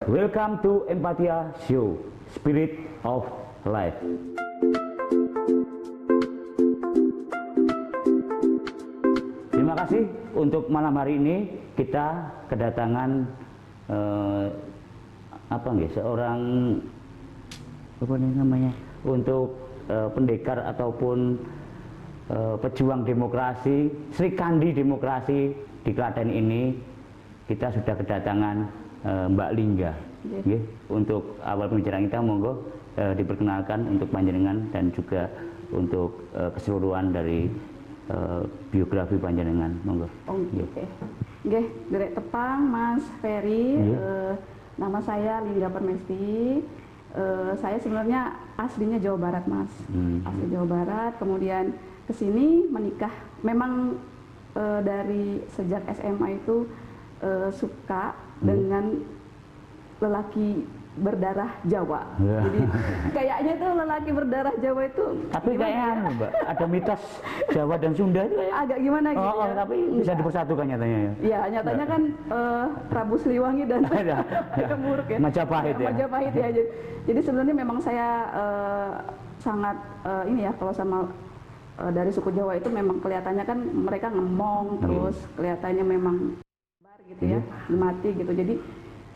Welcome to Empatia Show, Spirit of Life. Terima kasih untuk malam hari ini kita kedatangan seorang untuk pendekar ataupun pejuang demokrasi, Sri Kandi demokrasi di Klaten ini. Kita sudah kedatangan Mbak Lingga. Okay. Untuk awal pembicaraan kita, monggo diperkenalkan untuk panjenengan dan juga untuk keseluruhan dari biografi panjenengan, monggo. Oke. Nggih, derek tepang Mas Ferry. Nama saya Lingga Permesti. Saya sebenarnya aslinya Jawa Barat, Mas. Asli Jawa Barat, kemudian ke sini menikah. Memang dari sejak SMA itu suka dengan lelaki berdarah Jawa. Jadi kayaknya itu lelaki berdarah Jawa itu. Tapi kayaknya Mbak, ada mitos Jawa dan Sunda itu agak gimana gitu ya. Tapi bisa dipersatukan nyatanya ya. Iya, nyatanya kan Prabu Siliwangi dan Muruk ya. Majapahit ya. Majapahit ya. Jadi sebenarnya memang saya sangat ini ya, kalau sama dari suku Jawa itu memang kelihatannya kan mereka ngemong, terus kelihatannya memang gitu ya, mati gitu. Jadi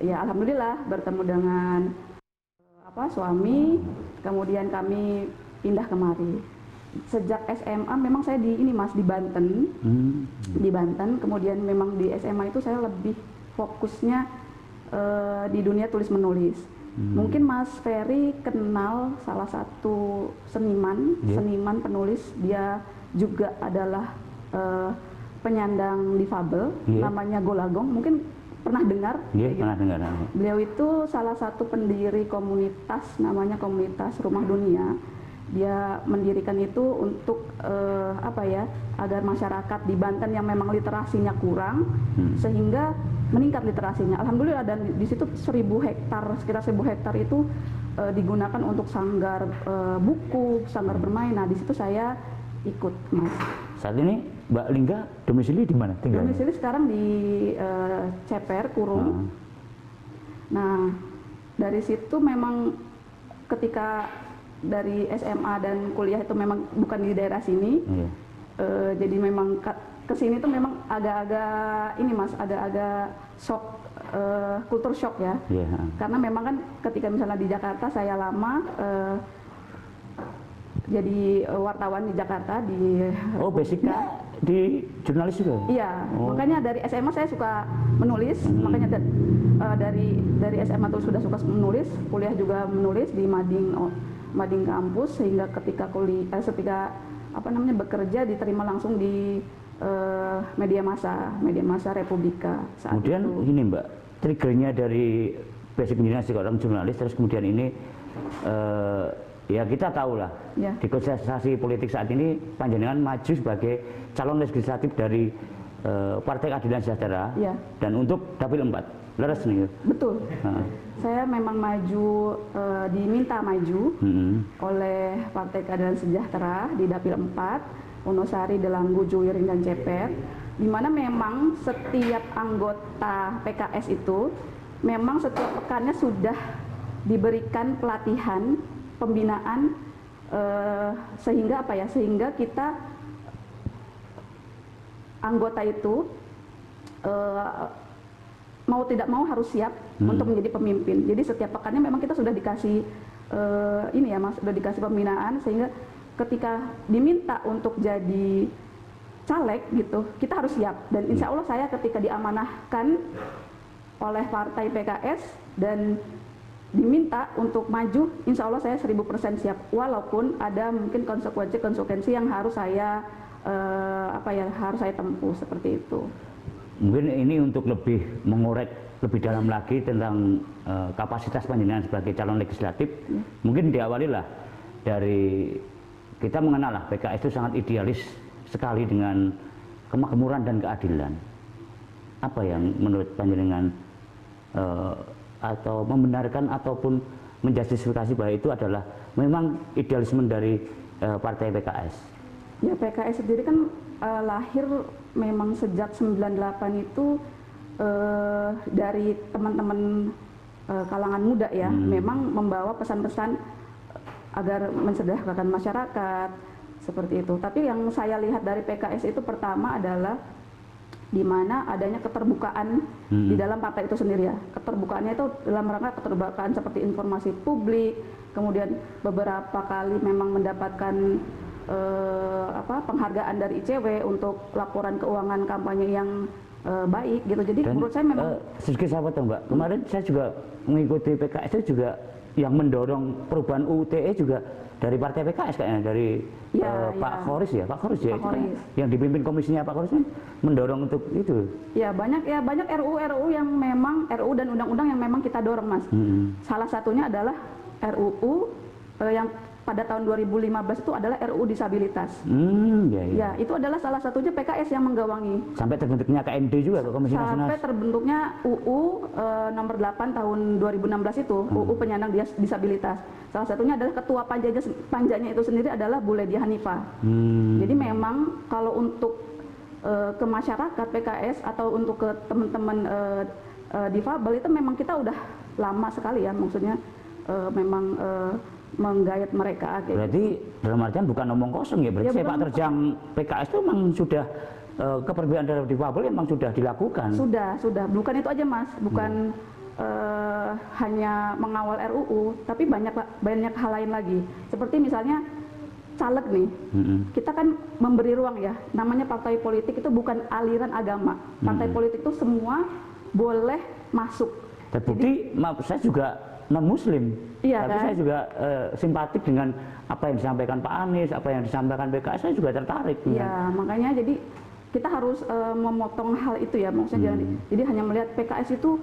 ya alhamdulillah bertemu dengan suami, kemudian kami pindah kemari. Sejak SMA memang saya di ini Mas, di Banten. Di Banten, kemudian memang di SMA itu saya lebih fokusnya di dunia tulis menulis. Mungkin Mas Ferry kenal salah satu seniman penulis, dia juga adalah penyandang difabel, namanya Golagong, mungkin pernah dengar? Iya, pernah dengar. Beliau itu salah satu pendiri komunitas, namanya Komunitas Rumah Dunia. Dia mendirikan itu untuk agar masyarakat di Banten yang memang literasinya kurang, sehingga meningkat literasinya. Alhamdulillah, dan di situ 1000 hektar, sekitar 1000 hektar itu digunakan untuk sanggar buku, sanggar bermain. Nah, di situ saya ikut, Mas. Saat ini Mbak Lingga domisili di mana? Tinggal? Domisili sekarang di Ceper, Kurung. Nah, dari situ memang ketika dari SMA dan kuliah itu memang bukan di daerah sini. Jadi memang kesini tuh memang agak-agak ini Mas, agak-agak shock, kultur shock ya. Karena memang kan ketika misalnya di Jakarta saya lama jadi wartawan di Jakarta di basicnya di jurnalis juga? Iya, makanya dari SMA saya suka menulis, makanya dari SMA tuh sudah suka menulis, kuliah juga menulis di Mading kampus, sehingga ketika bekerja diterima langsung di media massa Republika saat kemudian itu. Ini Mbak, triggernya dari basic pendidikan seorang jurnalis, terus kemudian ini ya kita tahu lah, di kontestasi politik saat ini panjenengan maju sebagai calon legislatif dari Partai Keadilan Sejahtera, dan untuk Dapil 4, leres nih. Betul. Saya memang maju, diminta maju oleh Partai Keadilan Sejahtera di Dapil 4, Wonosari, Delanggu, Juwiring, dan Ceper, di mana memang setiap anggota PKS itu memang setiap pekannya sudah diberikan pelatihan pembinaan, sehingga sehingga kita anggota itu mau tidak mau harus siap untuk menjadi pemimpin. Jadi setiap pekannya memang kita sudah dikasih sudah dikasih pembinaan, sehingga ketika diminta untuk jadi caleg gitu, kita harus siap. Dan insya Allah saya ketika diamanahkan oleh partai PKS dan diminta untuk maju, insya Allah saya 1000% siap, walaupun ada mungkin konsekuensi yang harus saya harus saya tempuh seperti itu. Mungkin ini untuk lebih mengorek lebih dalam lagi tentang kapasitas panjenengan sebagai calon legislatif. Mungkin diawali lah dari kita mengenal lah PKS itu sangat idealis sekali dengan kemakmuran dan keadilan. Apa yang menurut panjenengan atau membenarkan ataupun menjustifikasi bahwa itu adalah memang idealisme dari partai PKS? Ya, PKS sendiri kan lahir memang sejak 98 itu dari teman-teman kalangan muda ya, memang membawa pesan-pesan agar mensejahterakan masyarakat seperti itu. Tapi yang saya lihat dari PKS itu pertama adalah di mana adanya keterbukaan di dalam partai itu sendiri ya. Keterbukaannya itu dalam rangka keterbukaan seperti informasi publik, kemudian beberapa kali memang mendapatkan penghargaan dari ICW untuk laporan keuangan kampanye yang baik gitu. Jadi Dan, menurut saya memang sedikit saya potong, Mbak. Kemarin saya juga mengikuti PKS itu juga yang mendorong perubahan UU ITE juga dari partai PKS kayaknya, dari Pak Khoris ya, Pak Khoris ya, Pak Khoris. yang dipimpin komisinya Pak Khoris kan mendorong untuk itu. Ya banyak RUU yang memang RUU dan undang-undang yang memang kita dorong, Mas. Salah satunya adalah RUU yang pada tahun 2015 itu adalah RUU disabilitas. Ya, itu adalah salah satunya PKS yang menggawangi. Sampai terbentuknya KMD juga, Komisi Nasional. Sampai terbentuknya UU nomor 8 tahun 2016 itu, UU penyandang disabilitas. Salah satunya adalah ketua panjanya itu sendiri adalah Bu Ledia Hanifah. Jadi memang kalau untuk ke masyarakat PKS atau untuk ke teman-teman difabel itu memang kita udah lama sekali ya, maksudnya memang menggayat mereka. Berarti dalam artian bukan omong kosong ya, berarti Ya, sepak terjang PKS itu memang sudah keperbedaan dari difabel memang sudah dilakukan. Sudah. Bukan itu aja, Mas. Bukan hanya mengawal RUU, tapi banyak hal lain lagi. Seperti misalnya caleg nih, kita kan memberi ruang ya. Namanya partai politik itu bukan aliran agama. Partai politik itu semua boleh masuk. Terbukti, maaf, saya juga non-muslim, Iya, tapi kan? saya juga simpatik dengan apa yang disampaikan Pak Anies, apa yang disampaikan PKS, saya juga tertarik. Ya, makanya jadi kita harus memotong hal itu ya, maksudnya jadi hanya melihat PKS itu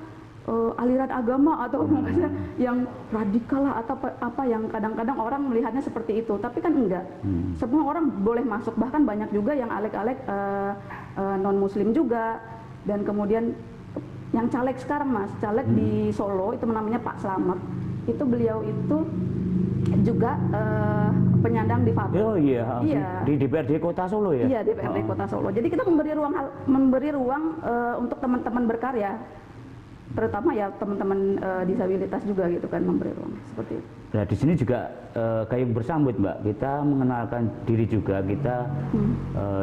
aliran agama atau maksudnya yang radikal lah atau apa yang kadang-kadang orang melihatnya seperti itu, tapi kan enggak. Semua orang boleh masuk, bahkan banyak juga yang alek-alek non-muslim juga. Dan kemudian yang caleg sekarang, Mas, caleg di Solo itu namanya Pak Slamet, itu beliau itu juga penyandang difabel. Oh iya, di DPRD Kota Solo ya? Iya, DPRD Kota Solo. Jadi kita memberi ruang untuk teman-teman berkarya, terutama ya teman-teman disabilitas juga gitu kan, memberi ruang seperti itu. Nah di sini juga kayak bersambut, Mbak, kita mengenalkan diri juga, kita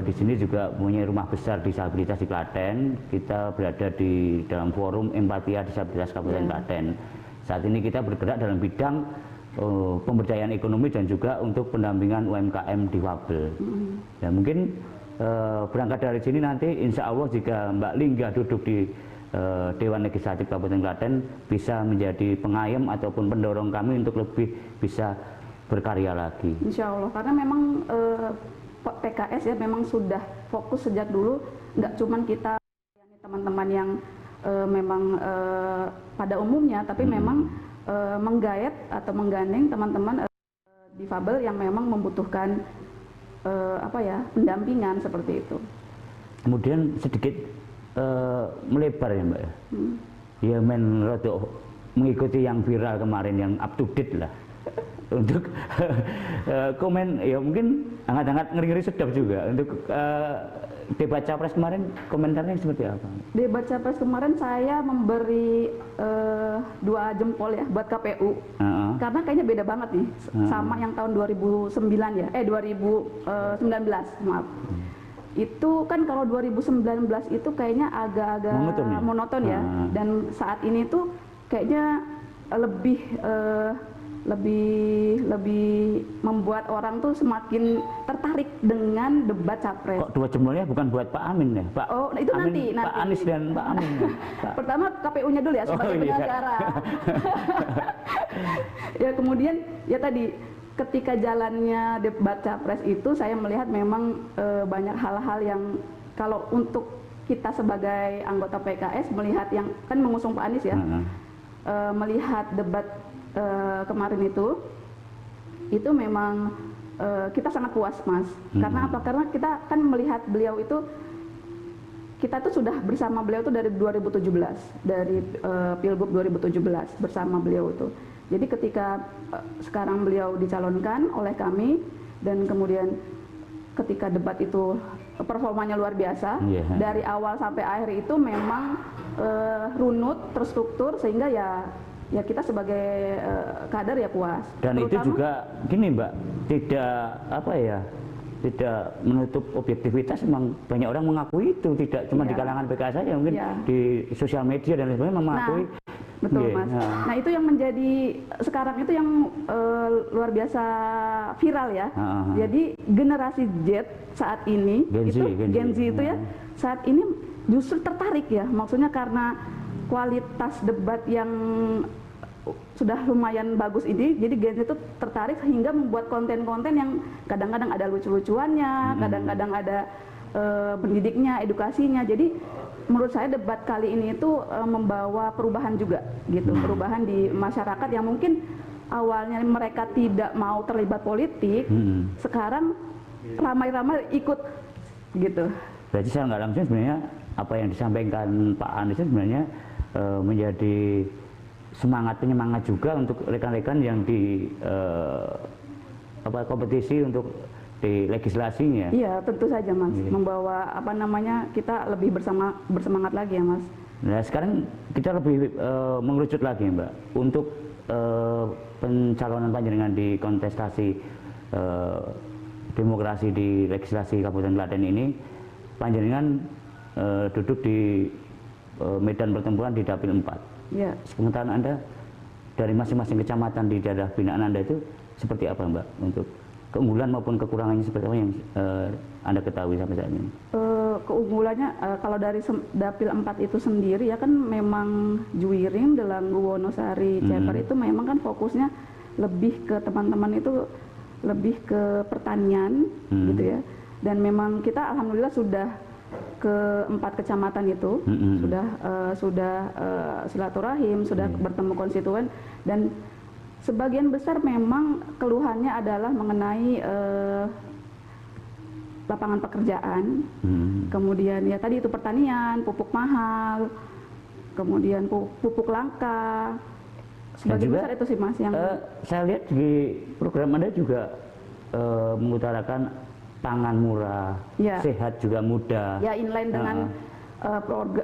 di sini juga punya rumah besar disabilitas di Klaten. Kita berada di dalam forum Empatia Disabilitas Kabupaten Klaten. Saat ini kita bergerak dalam bidang pemberdayaan ekonomi dan juga untuk pendampingan UMKM difabel. Dan mungkin berangkat dari sini nanti insya Allah jika Mbak Lingga duduk di Dewan Legislatif Kabupaten Klaten bisa menjadi pengayom ataupun pendorong kami untuk lebih bisa berkarya lagi. Insya Allah, karena memang PKS ya memang sudah fokus sejak dulu, nggak cuman kita teman-teman yang memang pada umumnya, tapi memang menggayat atau menggandeng teman-teman difabel yang memang membutuhkan pendampingan seperti itu. Kemudian sedikit melebar ya, Mbak ya. Ya mengikuti yang viral kemarin, yang up to date lah. Untuk komen ya mungkin hangat-hangat, ngeri-ngeri sedap juga. Untuk debat capres kemarin komentarnya seperti apa? Debat capres kemarin saya memberi 2 jempol ya buat KPU. Karena kayaknya beda banget nih sama yang tahun 2009 ya. 2019, maaf. Itu kan kalau 2019 itu kayaknya agak-agak monoton ya. Dan saat ini tuh kayaknya lebih membuat orang tuh semakin tertarik dengan debat capres. Kok 2 jempolnya bukan buat Pak Amin ya? Pak Itu Amin, nanti. Pak Anies dan Pak Amin. Ya? Pertama KPU-nya dulu ya sebagai penyelenggara. Ya kemudian ya tadi ketika jalannya debat capres itu saya melihat memang banyak hal-hal yang kalau untuk kita sebagai anggota PKS melihat yang kan mengusung Pak Anies ya, melihat debat kemarin itu memang kita sangat puas, Mas. Karena apa? Karena kita kan melihat beliau itu, kita tuh sudah bersama beliau tuh dari 2017, dari Pilgub 2017 bersama beliau itu. Jadi ketika sekarang beliau dicalonkan oleh kami dan kemudian ketika debat itu performanya luar biasa, dari awal sampai akhir itu memang runut, terstruktur, sehingga ya ya kita sebagai kader ya puas. Dan itu Terutama- juga gini Mbak, tidak apa ya, tidak menutup objektivitas. Memang banyak orang mengakui itu, tidak cuma Iya. di kalangan PKS saja, mungkin Iya. di sosial media dan lain sebagainya mengakui. Betul Iya, Mas. nah. Nah itu yang menjadi sekarang itu yang luar biasa viral ya. Jadi generasi Z saat ini Gen Z itu ya saat ini justru tertarik ya. Maksudnya karena kualitas debat yang sudah lumayan bagus ini, jadi Gen Z itu tertarik sehingga membuat konten-konten yang kadang-kadang ada lucu-lucuannya, kadang-kadang ada pendidiknya, edukasinya. Jadi menurut saya debat kali ini itu membawa perubahan juga gitu, perubahan di masyarakat yang mungkin awalnya mereka tidak mau terlibat politik, sekarang ramai-ramai ikut gitu. Berarti saya nggak langsung sebenarnya apa yang disampaikan Pak Anies sebenarnya menjadi penyemangat juga untuk rekan-rekan yang di kompetisi untuk di legislasinya. Iya, tentu saja Mas. Membawa kita lebih bersemangat lagi ya Mas. Nah sekarang kita lebih mengerucut lagi Mbak untuk pencalonan panjenengan di kontestasi demokrasi di legislasi Kabupaten Klaten ini. Panjenengan duduk di medan pertempuran di Dapil 4. Iya. Sepengetahuan Anda dari masing-masing kecamatan di daerah binaan Anda itu seperti apa Mbak, untuk keunggulan maupun kekurangannya seperti apa yang Anda ketahui sampai saat ini? Keunggulannya kalau dari Dapil 4 itu sendiri ya kan memang Juwiring, Delanggu, Wonosari, Ceper itu memang kan fokusnya lebih ke teman-teman itu lebih ke pertanian gitu ya. Dan memang kita alhamdulillah sudah ke 4 kecamatan itu sudah silaturahim, sudah bertemu konstituen, dan sebagian besar memang keluhannya adalah mengenai lapangan pekerjaan, kemudian ya tadi itu pertanian, pupuk mahal, kemudian pupuk langka. Sebagian besar itu sih Mas yang saya lihat di program Anda juga mengutarakan pangan murah, sehat juga mudah. Ya inline dengan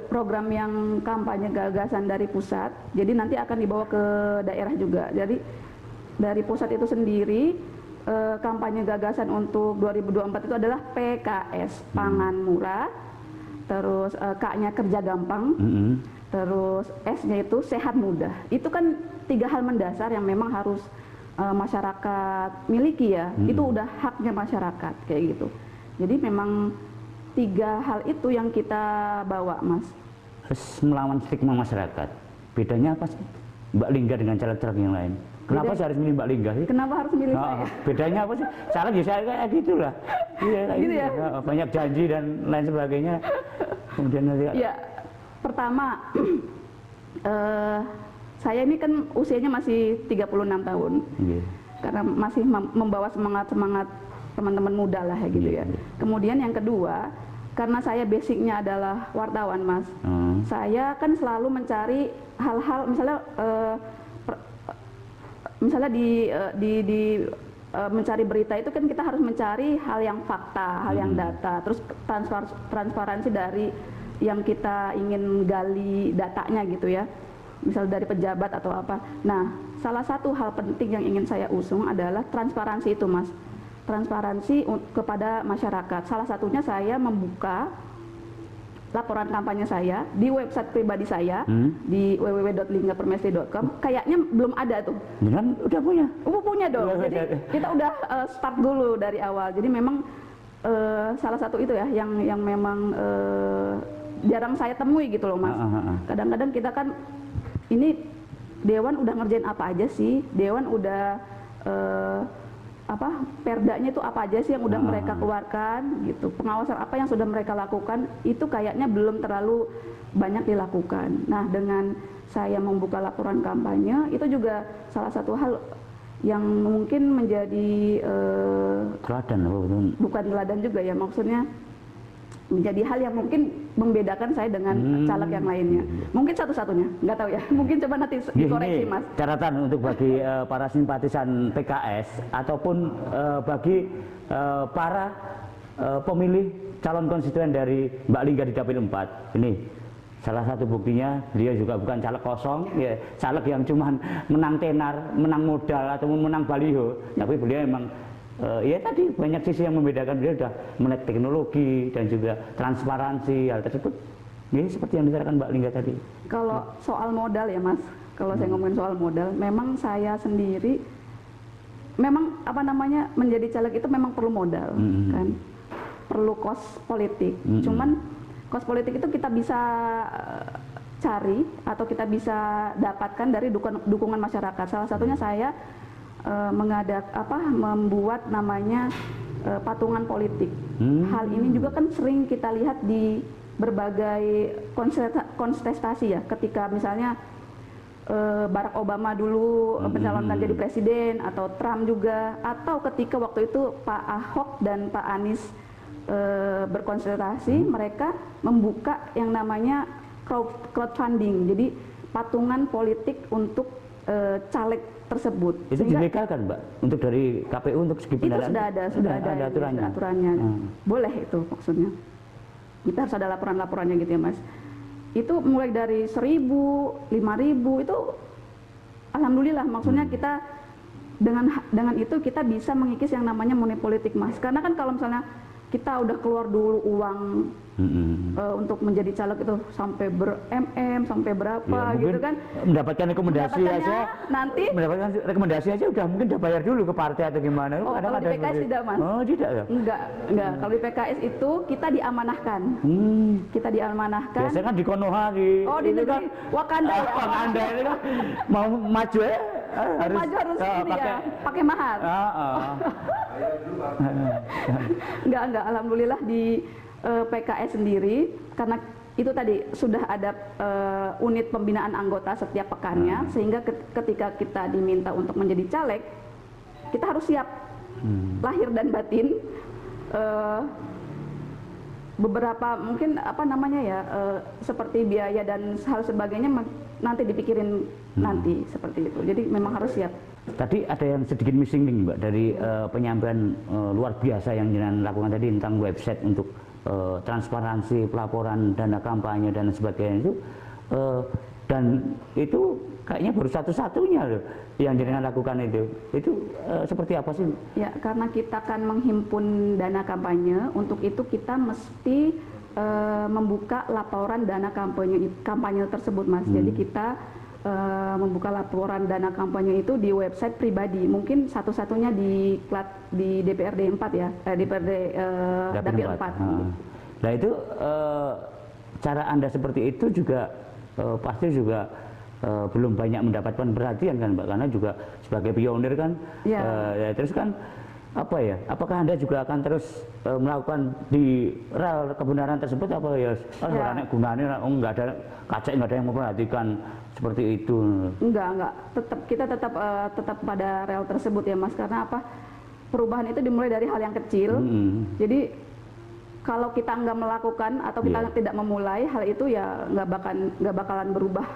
program yang kampanye gagasan dari pusat, jadi nanti akan dibawa ke daerah juga. Jadi dari pusat itu sendiri kampanye gagasan untuk 2024 itu adalah PKS, pangan murah, terus K-nya kerja gampang, terus S-nya itu sehat mudah. Itu kan 3 hal mendasar yang memang harus masyarakat miliki ya. Itu udah haknya masyarakat kayak gitu. Jadi memang 3 hal itu yang kita bawa Mas. Harus melawan stigma masyarakat. Bedanya apa sih Mbak Lingga dengan caleg-caleg yang lain? Kenapa saya harus milih Mbak Lingga sih? Kenapa harus milih saya? Bedanya apa sih? Caleg ya saya kayak gitu lah. Iya, gitu ya? Banyak janji dan lain sebagainya. Kemudian nanti ya, pertama saya ini kan usianya masih 36 tahun. Karena masih membawa semangat teman-teman muda lah ya gitu ya. Kemudian yang kedua, karena saya basicnya adalah wartawan Mas, saya kan selalu mencari hal-hal misalnya di mencari berita itu kan kita harus mencari hal yang fakta, hal yang data, terus transparansi dari yang kita ingin gali datanya gitu ya, misal dari pejabat atau apa. Nah, salah satu hal penting yang ingin saya usung adalah transparansi itu Mas, transparansi kepada masyarakat. Salah satunya saya membuka laporan kampanye saya di website pribadi saya di www.linggapermesti.com. Kayaknya belum ada tuh. Dengan udah punya? Punya dong. Jadi kita udah start dulu dari awal. Jadi memang salah satu itu ya yang memang jarang saya temui gitu loh Mas. Kadang-kadang kita kan ini Dewan udah ngerjain apa aja sih? Dewan udah perdanya itu apa aja sih yang udah mereka keluarkan gitu, pengawasan apa yang sudah mereka lakukan, itu kayaknya belum terlalu banyak dilakukan. Nah, dengan saya membuka laporan kampanye itu juga salah satu hal yang mungkin menjadi teladan, bukan teladan juga ya, maksudnya menjadi hal yang mungkin membedakan saya dengan caleg yang lainnya. Mungkin satu-satunya, nggak tahu ya. Mungkin coba nanti dikoreksi Mas. Catatan untuk bagi para simpatisan PKS ataupun bagi para pemilih calon konstituen dari Mbak Lingga di Dapil 4. Ini Salah satu buktinya beliau juga bukan caleg kosong, ya caleg yang cuman menang tenar, menang modal atau menang baliho, tapi beliau memang ya tadi banyak sisi yang membedakan. Beliau sudah melek teknologi dan juga transparansi hal tersebut. Ini seperti yang dikatakan Mbak Lingga tadi. Kalau soal modal ya Mas, kalau saya ngomongin soal modal, memang saya sendiri memang apa namanya menjadi caleg itu memang perlu modal, kan, perlu kos politik. Cuman kos politik itu kita bisa cari atau kita bisa dapatkan dari dukungan masyarakat. Salah satunya saya membuat namanya patungan politik. Hal ini juga kan sering kita lihat di berbagai kontestasi ya, ketika misalnya Barack Obama dulu mencalonkan jadi presiden, atau Trump juga, atau ketika waktu itu Pak Ahok dan Pak Anies berkonsultasi, mereka membuka yang namanya crowdfunding, jadi patungan politik untuk caleg tersebut. Itu dilegalkan Mbak, untuk dari KPU untuk segi pendanaan? Itu sudah ada aturannya. Boleh itu maksudnya. Kita harus ada laporan-laporannya gitu ya Mas. Itu mulai dari 1.000, 5.000 itu alhamdulillah, maksudnya kita dengan itu kita bisa mengikis yang namanya money politik Mas. Karena kan kalau misalnya kita udah keluar dulu uang untuk menjadi caleg itu sampai sampai berapa ya, gitu kan, mendapatkan rekomendasi aja, nanti mendapatkan rekomendasi aja udah mungkin udah bayar dulu ke partai atau gimana. Oh, kalau di PKS tidak Mas? Oh tidak ya? Enggak. Kalau di PKS itu kita diamanahkan. Kita diamanahkan. Biasanya kan di Konoha di negeri kan, Wakanda ya. Wakanda itu kan mau maju ya harus pakai mahar. Enggak, alhamdulillah di PKS sendiri, karena itu tadi sudah ada unit pembinaan anggota setiap pekannya, sehingga ketika kita diminta untuk menjadi caleg, kita harus siap lahir dan batin. Beberapa mungkin seperti biaya dan hal sebagainya nanti dipikirin nanti seperti itu. Jadi memang harus siap. Tadi ada yang sedikit missing nih Mbak dari penyampaian luar biasa yang jenengan lakukan tadi tentang website untuk transparansi pelaporan dana kampanye dan sebagainya itu, dan itu kayaknya baru satu-satunya loh yang jenengan lakukan itu seperti apa sih? Ya, karena kita kan menghimpun dana kampanye, untuk itu kita mesti membuka laporan dana kampanye tersebut Mas. Jadi kita membuka laporan dana kampanye itu di website pribadi, mungkin satu-satunya di DPRD 4 ya, DPRD Dapil 4. Nah itu cara Anda seperti itu juga pasti juga belum banyak mendapatkan perhatian kan Mbak, karena juga sebagai pionir kan, ya terus kan apakah Anda juga akan terus melakukan di rel kebenaran tersebut apa ya? Gunanya nggak ada kacek, nggak ada yang memperhatikan seperti itu. Enggak, kita tetap pada rel tersebut ya Mas, karena perubahan itu dimulai dari hal yang kecil. Jadi kalau kita nggak melakukan atau kita tidak memulai hal itu, ya nggak bakalan berubah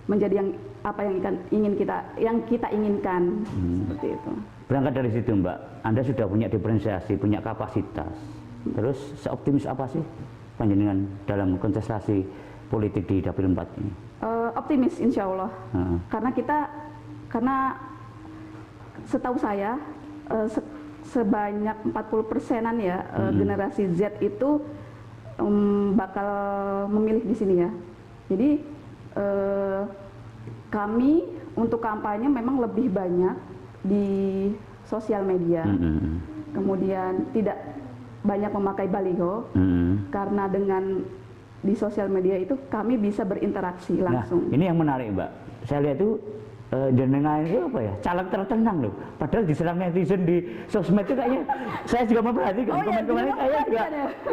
menjadi yang kita inginkan. Seperti itu. Berangkat dari situ Mbak, Anda sudah punya diferensiasi, punya kapasitas. Terus seoptimis apa sih panjenengan dalam kontestasi politik di Dapil 4 ini? Optimis insya Allah. Karena setahu saya sebanyak 40%-an ya generasi Z itu bakal memilih di sini ya. Jadi kami untuk kampanye memang lebih banyak di sosial media, kemudian tidak banyak memakai baliho, karena dengan di sosial media itu kami bisa berinteraksi langsung. Nah, ini yang menarik Mbak, saya lihat itu jenengan itu caleg tertenang loh, padahal diserang netizen di sosmed itu kayaknya saya juga memperhatikan komen-komennya kayak juga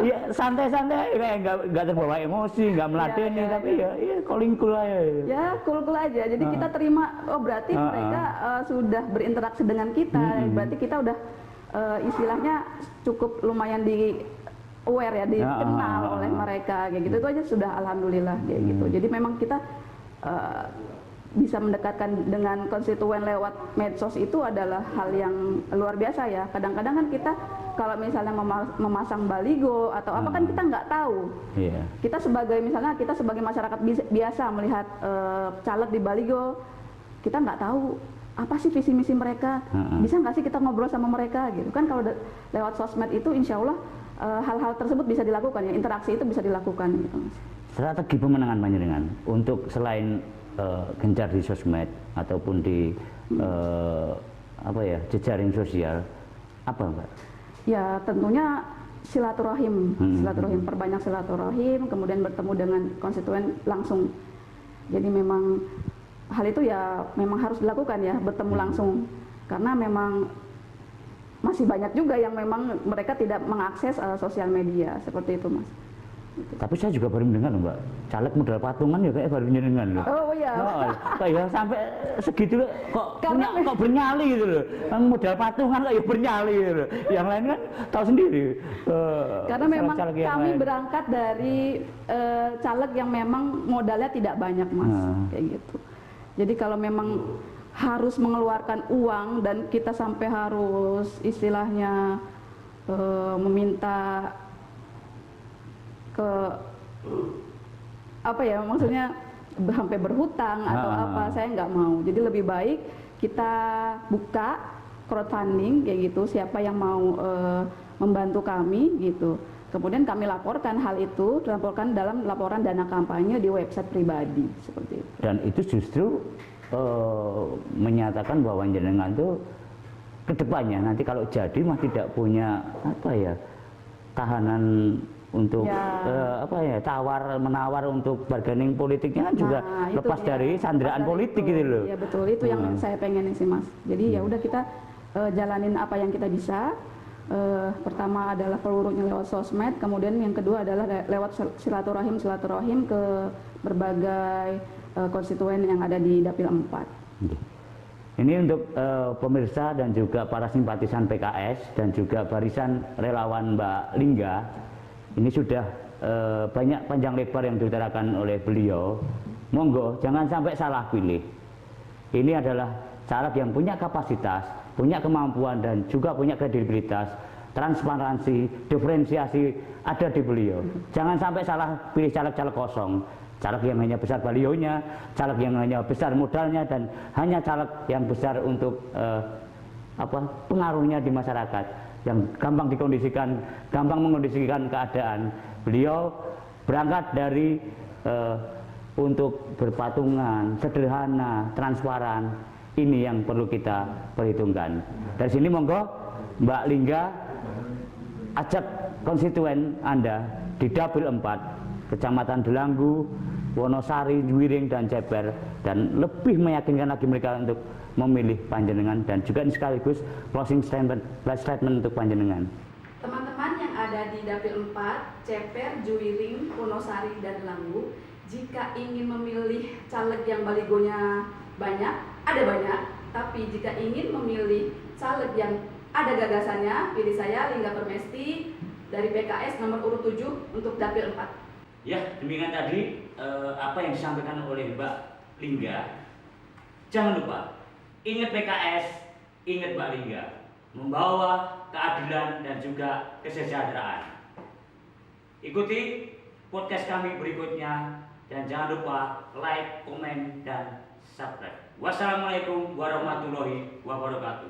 ya santai-santai, kayak nggak terbawa emosi, nggak meladeni, tapi ya calling cool aja. Ya cool aja, jadi kita terima, berarti mereka sudah berinteraksi dengan kita, berarti kita udah istilahnya cukup lumayan di aware ya, dikenal oleh mereka kayak gitu. Itu aja sudah alhamdulillah kayak gitu. Jadi memang kita bisa mendekatkan dengan konstituen lewat medsos itu adalah hal yang luar biasa ya. Kadang-kadang kan kita kalau misalnya memasang baligo atau apa kan kita nggak tahu. Iya. Kita sebagai masyarakat biasa melihat caleg di baligo, kita nggak tahu apa sih visi misi mereka, bisa nggak sih kita ngobrol sama mereka gitu kan. Kalau lewat sosmed itu insya Allah hal-hal tersebut bisa dilakukan ya, interaksi itu bisa dilakukan gitu Mas. Strategi pemenangan Panjenengan untuk selain gencar di sosmed ataupun di jejaring sosial apa Mbak? Ya tentunya silaturahim, perbanyak silaturahim, kemudian bertemu dengan konstituen langsung. Jadi memang hal itu ya memang harus dilakukan ya, bertemu langsung, karena memang masih banyak juga yang memang mereka tidak mengakses sosial media seperti itu Mas. Tapi saya juga baru mendengar loh Mbak, caleg modal patungan ya kayak baru mendengar loh. Oh iya. Kayak sampai segitu kok bernyali gitu loh. Modal patungan kok ya bernyali gitu loh. Yang lain kan tahu sendiri. Karena memang kami berangkat dari caleg yang memang modalnya tidak banyak Mas, kayak gitu. Jadi kalau memang harus mengeluarkan uang dan kita sampai harus istilahnya meminta ke apa ya, maksudnya sampai berhutang atau apa, saya nggak mau. Jadi lebih baik kita buka crowdfunding kayak gitu, siapa yang mau membantu kami gitu. Kemudian kami laporkan hal itu, dilaporkan dalam laporan dana kampanye di website pribadi seperti itu. Dan itu justru menyatakan bahwa jenengan itu kedepannya nanti kalau jadi mah tidak punya tahanan untuk tawar menawar untuk bargaining politiknya kan juga lepas dari sandraan politik gitu loh. Ya betul, itu yang saya pengen sih Mas. Jadi ya udah kita jalanin apa yang kita bisa. Pertama adalah pelurunya lewat sosmed, kemudian yang kedua adalah lewat silaturahim ke berbagai konstituen yang ada di Dapil 4. Ini untuk pemirsa dan juga para simpatisan PKS dan juga barisan relawan Mbak Lingga. Ini sudah banyak panjang lebar yang diutarakan oleh beliau. Monggo jangan sampai salah pilih. Ini adalah caleg yang punya kapasitas, punya kemampuan dan juga punya kredibilitas, transparansi, diferensiasi ada di beliau. Jangan sampai salah pilih caleg-caleg kosong. Caleg yang hanya besar balionya, caleg yang hanya besar modalnya, dan hanya caleg yang besar untuk pengaruhnya di masyarakat, yang gampang mengkondisikan keadaan. Beliau berangkat dari untuk berpatungan, sederhana, transparan. Ini yang perlu kita perhitungkan. Dari sini monggo Mbak Lingga ajak konstituen Anda di Dapil 4, Kecamatan Delanggu, Wonosari, Juwiring, dan Ceper, dan lebih meyakinkan lagi mereka untuk memilih panjenengan, dan juga ini sekaligus closing statement untuk panjenengan. Teman-teman yang ada di Dapil 4, Ceper, Juwiring, Wonosari, dan Delanggu, jika ingin memilih caleg yang baligonya ada banyak, tapi jika ingin memilih caleg yang ada gagasannya, pilih saya Lingga Permesti dari PKS nomor urut 7 untuk Dapil 4. Ya, demikian tadi apa yang disampaikan oleh Mbak Lingga. Jangan lupa, ingat PKS, ingat Mbak Lingga, membawa keadilan dan juga kesejahteraan. Ikuti podcast kami berikutnya, dan jangan lupa like, komen, dan subscribe. Wassalamualaikum warahmatullahi wabarakatuh.